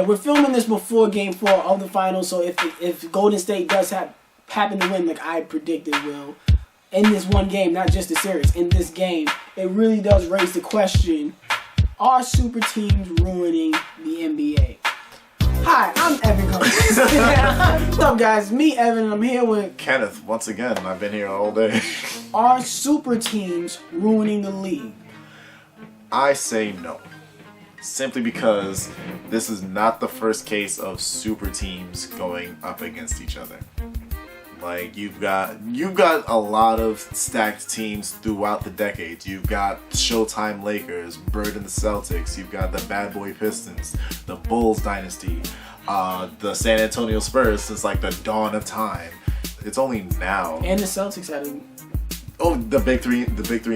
we're filming this before Game 4 of the finals, so if Golden State does happen to win, like I predicted will, in this one game, not just the series, in this game, it really does raise the question, are super teams ruining the NBA? Hi, I'm Evan Combest. What's up, guys? Me, Evan, and I'm here with Kenneth. Once again, I've been here all day. Are super teams ruining the league? I say no. Simply because this is not the first case of super teams going up against each other. Like, you've got a lot of stacked teams throughout the decades. You've got Showtime Lakers, Bird and the Celtics. You've got the Bad Boy Pistons, the Bulls dynasty, the San Antonio Spurs since like the dawn of time. It's only now. And the Celtics had a... Oh, the big three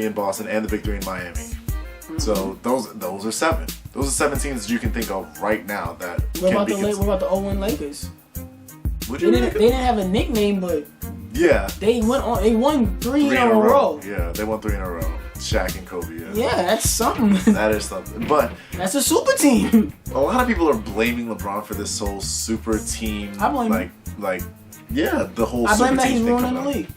in Boston and the big three in Miami. Mm-hmm. So those are seven. Those are 7 teams that you can think of right now that. What about the 0-1 Lakers? They didn't have a nickname, but yeah, they won 3 in a row. Yeah, they won 3 in a row. Shaq and Kobe. Yeah, that's something. That is something. But that's a super team. A lot of people are blaming LeBron for this whole super team. I blame him. The whole. I blame super that team he's thing ruining the league.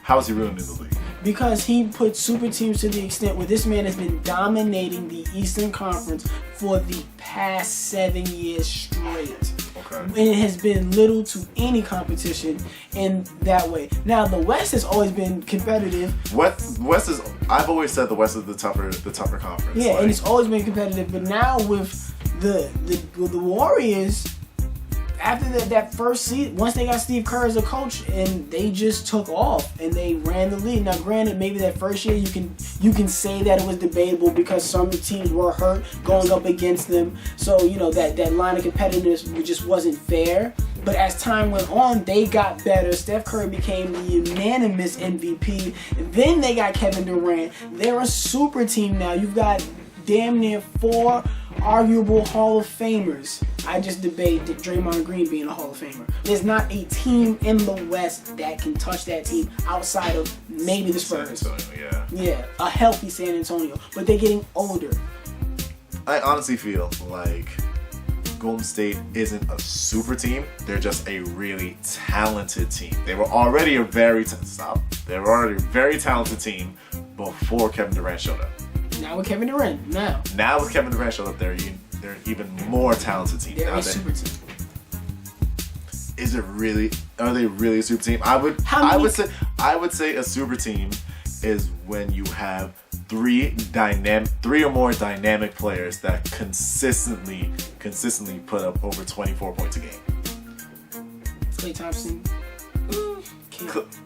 How is he ruining the league? Because he put super teams to the extent where this man has been dominating the Eastern Conference for the past 7 years straight. Okay. And it has been little to any competition in that way. Now the West has always been competitive. West is. I've always said the West is the tougher conference. Yeah, and it's always been competitive. But now with the Warriors, after that first season, once they got Steve Kerr as a coach, and they just took off and they ran the league. Now, granted, maybe that first year you can say that it was debatable because some teams were hurt going up against them. So that line of competitiveness just wasn't fair. But as time went on, they got better. Steph Curry became the unanimous MVP. Then they got Kevin Durant. They're a super team now. You've got damn near 4 arguable Hall of Famers. I just debate Draymond Green being a Hall of Famer. There's not a team in the West that can touch that team outside of maybe the Spurs. San Antonio, yeah, a healthy San Antonio, but they're getting older. I honestly feel like Golden State isn't a super team. They're just a really talented team. They were already a very talented team before Kevin Durant showed up. Now with Kevin Durant, now with Kevin Durant showed up, they're even more talented team. They're a super team. Is it really? Are they really a super team? I would say a super team is when you have 3 or more dynamic players that consistently put up over 24 points a game. Klay Thompson.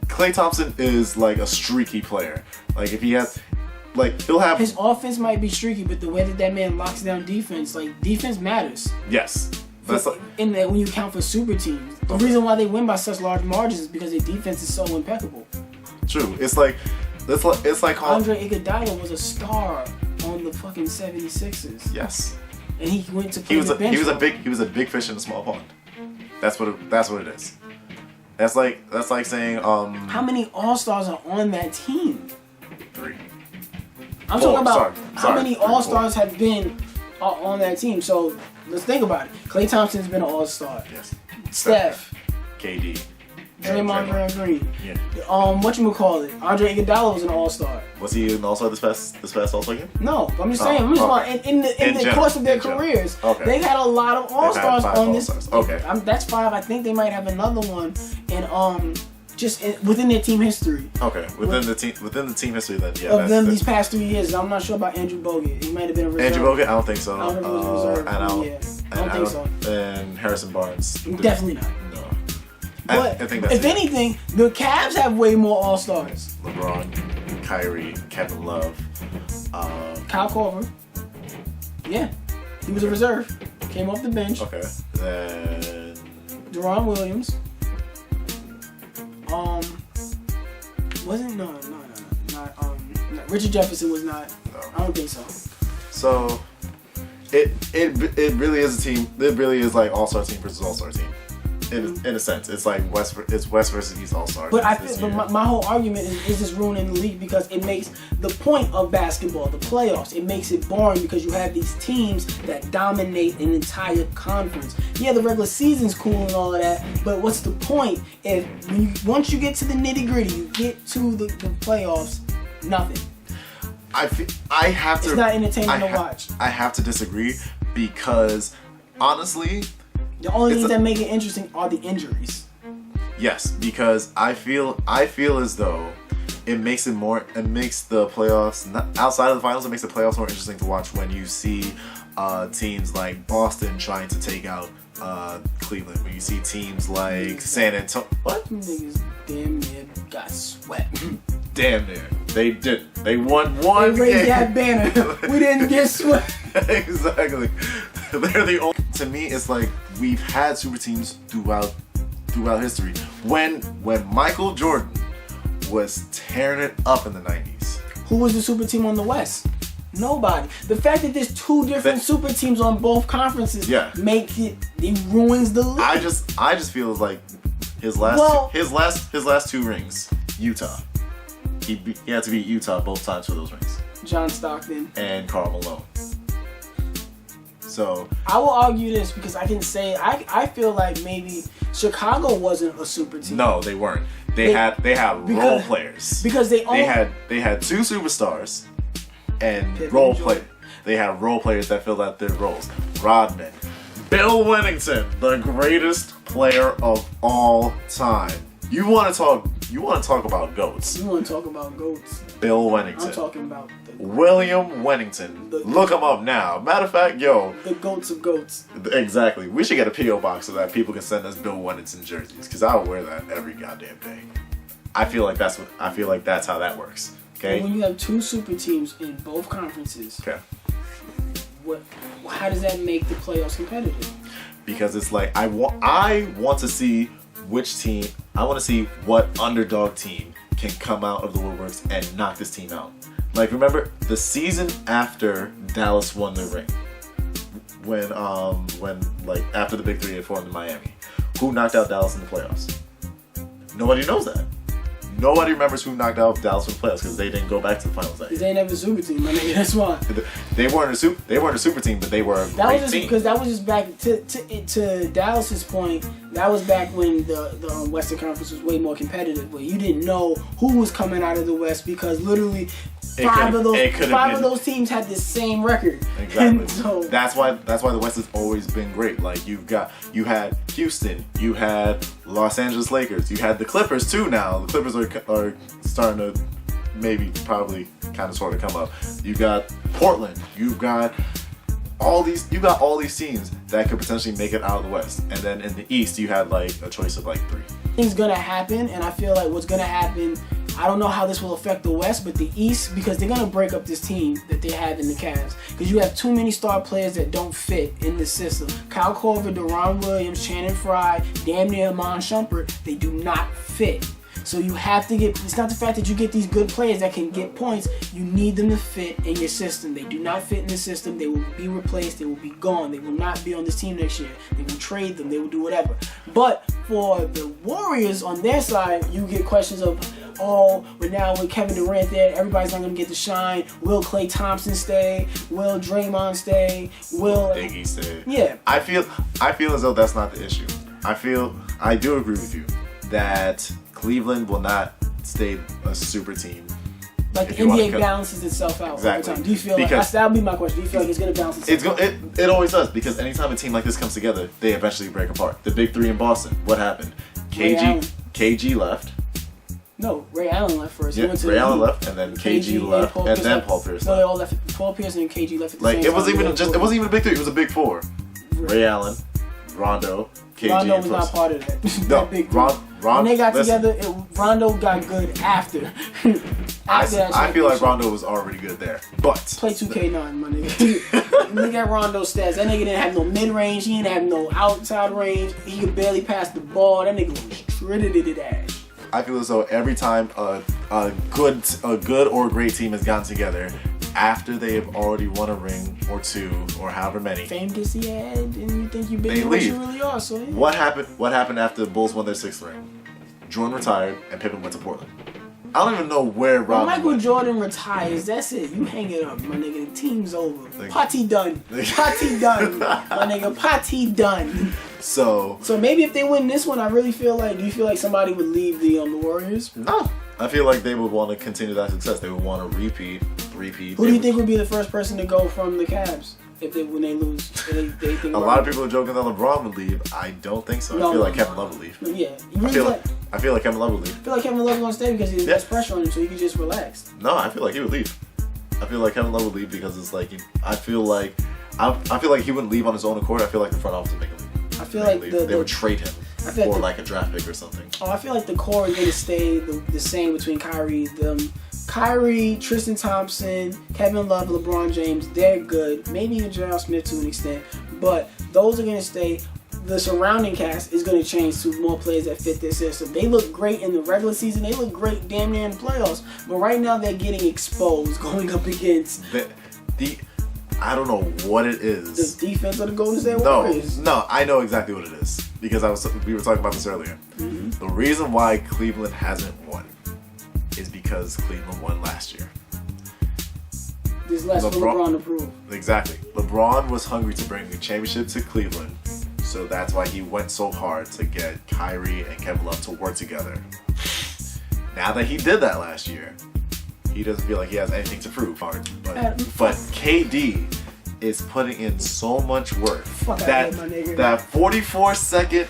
Klay Thompson is like a streaky player. Like if he has. Like, he'll have... His offense might be streaky, but the way that man locks down defense, defense matters. Yes. When you count for super teams. The reason why they win by such large margins is because their defense is so impeccable. True. It's like Andre Iguodala was a star on the fucking 76ers. Yes. And he went to play the bench. He was a big fish in a small pond. That's what it is. That's like saying How many All-Stars are on that team? 3. I'm talking about how many All-Stars have been on that team. So let's think about it. Klay Thompson's been an All-Star. Yes. Steph. KD. Draymond Green. Yeah. Whatchamacallit? Andre Iguodala was an All-Star. Was he an All-Star this past All-Star game? No, I'm just saying. In the course of their careers, they've had a lot of All-Stars on this. Okay. That's 5. I think they might have another one. And within their team history. Okay, within the team history, then yeah. Of them these past 3 years, I'm not sure about Andrew Bogut. He might have been a reserve. Andrew Bogut, I don't think so. I don't know if he was a reserve. I don't think so. And Harrison Barnes. Definitely not. No. But I think that's if anything, the Cavs have way more All-Stars. LeBron, Kyrie, Kevin Love, Kyle Korver. Yeah, he was a reserve. Came off the bench. Okay. Then Deron Williams. Not Richard Jefferson was not. No. I don't think so. So it really is a team. It really is like All-Star team versus All-Star team. In a sense, it's like West versus East All Stars. But I feel, but my whole argument is this ruining the league because it makes the point of basketball, the playoffs, it makes it boring because you have these teams that dominate an entire conference. Yeah, the regular season's cool and all of that, but what's the point if once you get to the nitty gritty, you get to the playoffs, nothing. I have to. It's not entertaining to watch. I have to disagree because honestly. The only things that make it interesting are the injuries. Yes, because I feel as though it makes the playoffs outside of the finals. It makes the playoffs more interesting to watch when you see teams like Boston trying to take out Cleveland. When you see teams like San Antonio. What? Niggas damn near got swept. Damn near. They did. They won one game. They raised that banner. We didn't get swept. Exactly. They're the only. To me, it's like we've had super teams throughout history. When Michael Jordan was tearing it up in the 90s. Who was the super team on the West? Nobody. The fact that there's two different super teams on both conferences makes it ruins the league. I just feel like his last two rings, Utah. He had to beat Utah both times for those rings. John Stockton and Karl Malone. So I will argue this because I can say I feel like maybe Chicago wasn't a super team. No, they weren't. They had role players because they had two superstars and Pippen They had role players that filled out their roles. Rodman, Bill Wennington, the greatest player of all time. You want to talk about goats? You want to talk about goats? Bill Wennington. I'm talking about William Wennington. Look him up now. Matter of fact, the goats of goats. Exactly. We should get a P.O. box so that people can send us Bill Wennington jerseys because I'll wear that every goddamn day. I feel like that's how that works. Okay. When you have two super teams in both conferences, okay. How does that make the playoffs competitive? Because it's like I want to see which team. I want to see what underdog team can come out of the woodworks and knock this team out. Like, remember the season after Dallas won the ring, when after the Big Three had formed in Miami, who knocked out Dallas in the playoffs? Nobody knows that. Nobody remembers who knocked out Dallas in the playoffs because they didn't go back to the finals that year. They ain't have a super team, my nigga. That's why. They weren't a super team, but they were a great team. Because that was just back to Dallas's point. That was back when the Western Conference was way more competitive, where you didn't know who was coming out of the West because literally five of those teams had the same record. Exactly. So that's why the West has always been great. Like you had Houston, you had Los Angeles Lakers, you had the Clippers too. Now the Clippers are starting to probably kind of sort of come up. You got Portland. You got all these teams that could potentially make it out of the West. And then in the East, you had like a choice of like three. Things gonna happen, and I feel like what's gonna happen. I don't know how this will affect the West, but the East, because they're gonna break up this team that they have in the Cavs, because you have too many star players that don't fit in the system. Kyle Korver, Deron Williams, Channing Frye, damn near Iman Shumpert, they do not fit. So you have to it's not the fact that you get these good players that can get points, you need them to fit in your system. They do not fit in the system, they will be replaced, they will be gone, they will not be on this team next year. They will trade them, they will do whatever. But for the Warriors on their side, you get questions of, but now with Kevin Durant there, everybody's not going to get to shine. Will Klay Thompson stay? Will Draymond stay? Will Iggy stay? Yeah. I feel as though that's not the issue. I do agree with you that Cleveland will not stay a super team. Like the NBA balances itself out over time. Do you feel like that'll be my question? Do you feel like it's going to balance itself out? It always does, because anytime a team like this comes together, they eventually break apart. The Big Three in Boston, what happened? KG left. No, Ray Allen left first. Yeah, Ray Allen left, and then KG left, and then Paul Pierce left. No, they all left. Paul Pierce and KG left at the same time. It wasn't even a Big Three. It was a Big Four. Ray Allen, Rondo, KG. Rondo was not part of that. No, big When they got together, Rondo got good after. I feel like Rondo was already good there, but play 2K9, my nigga. Look at Rondo's stats. That nigga didn't have no mid range. He didn't have no outside range. He could barely pass the ball. That nigga was shredded ass. I feel as though every time a good or great team has gotten together, after they have already won a ring or two or however many. Fame gets the ad, and you think you're bigger They than what you leave. really are. So yeah. What happened after the Bulls won their 6th ring? Jordan retired and Pippen went to Portland. I don't even know where When Rodman Michael went. Jordan retires, that's it. You hang it up, my nigga. The team's over. Like- Party done. Party done. My nigga, party done. So maybe if they win this one, I really feel like. Do you feel like somebody would leave the Warriors? no, I feel like they would want to continue that success. They would want to repeat. Who do you think would be the first person to go from the Cavs when they lose? They think A lot of people are joking that LeBron would leave. I don't think so. No, I feel like no. Kevin Love would leave. Yeah, you I really feel like Kevin Love would leave. I feel like Kevin Love gonna stay because there's less pressure on him, so he can just relax. No, I feel like he would leave. I feel like Kevin Love would leave because it's like I feel like he wouldn't leave on his own accord. I feel like the front office would make him leave. I feel like they would trade him I feel for like like a draft pick or something. I feel like the core is gonna stay the same between Kyrie, Tristan Thompson, Kevin Love, LeBron James. They're good. Maybe even J.R. Smith to an extent, but those are gonna stay. The surrounding cast is going to change to more players that fit their system. They look great in the regular season. They look great damn near in the playoffs. But right now they're getting exposed going up against I don't know what it is. the defense of the Golden State Warriors. No, I know exactly what it is because we were talking about this earlier. Mm-hmm. The reason why Cleveland hasn't won is because Cleveland won last year. There's less for LeBron to prove. Exactly. LeBron was hungry to bring the championship to Cleveland, so that's why he went so hard to get Kyrie and Kevin Love to work together. Now that he did that last year, he doesn't feel like he has anything to prove. But KD is putting in so much work that 44 second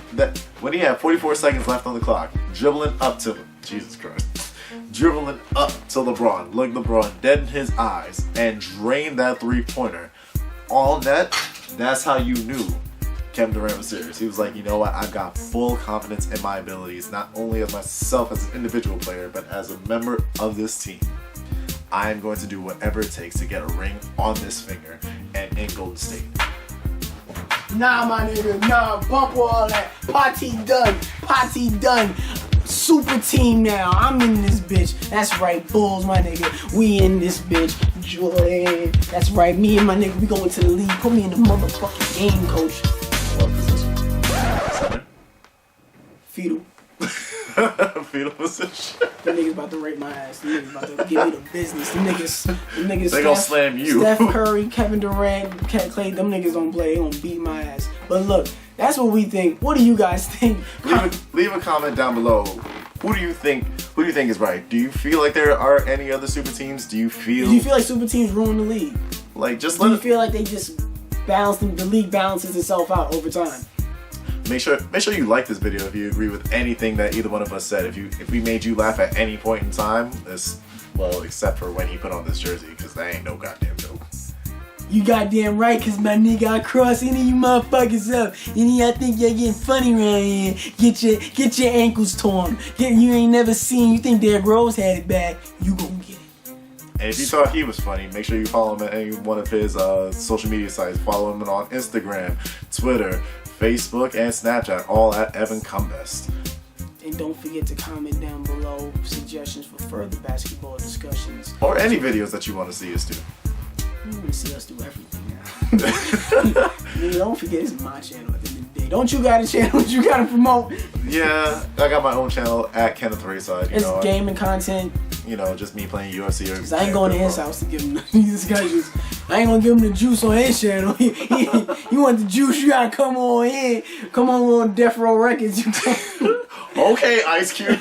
when he had 44 seconds left on the clock, dribbling up to LeBron, look LeBron dead in his eyes, and drain that 3-pointer all net. That's how you knew Kevin Durant was serious. He was like, you know what? I've got full confidence in my abilities, not only as myself as an individual player, but as a member of this team. I am going to do whatever it takes to get a ring on this finger and in Golden State. Nah, my nigga, nah, bump all that. Party done. Super team now. I'm in this bitch. That's right, Bulls, my nigga. We in this bitch. Jordan. That's right, me and my nigga, we going to the league. Put me in the motherfucking game, coach. What position? Center? Fetal. Fetal position. The niggas about to rape my ass. The niggas about to give me the business. The niggas They gonna slam you. Steph Curry, Kevin Durant, Clay, them niggas don't play. They gonna beat my ass. But look, that's what we think. What do you guys think? Leave a comment down below. Who do you think is right? Do you feel like there are any other super teams? Do you feel like super teams ruin the league? Like just do you feel like they just the league balances itself out over time? Make sure you like this video if you agree with anything that either one of us said. If we made you laugh at any point in time, except for when he put on this jersey, because that ain't no goddamn joke. You goddamn right, cause my nigga, I cross any of you motherfuckers up. Any of y'all think y'all getting funny around here, get your ankles torn. You ain't never seen, you think Derrick Rose had it bad, you gon' get it. And if you thought he was funny, make sure you follow him at any one of his social media sites. Follow him on Instagram, Twitter, Facebook, and Snapchat, all at Evan Combest. And don't forget to comment down below suggestions for further basketball discussions. Or any videos that you want to see us do. You want to see us do everything now. Nigga, don't forget, it's my channel at the end of the day. Don't you got a channel that you got to promote? Yeah, I got my own channel at Kenneth Rayside. It's gaming content. Just me playing UFC or. Cause I ain't going to his house to give him these discussions. I ain't gonna give him the juice on his channel. You want the juice? You gotta come on in. Come on Death Row Records. Okay, Ice Cube.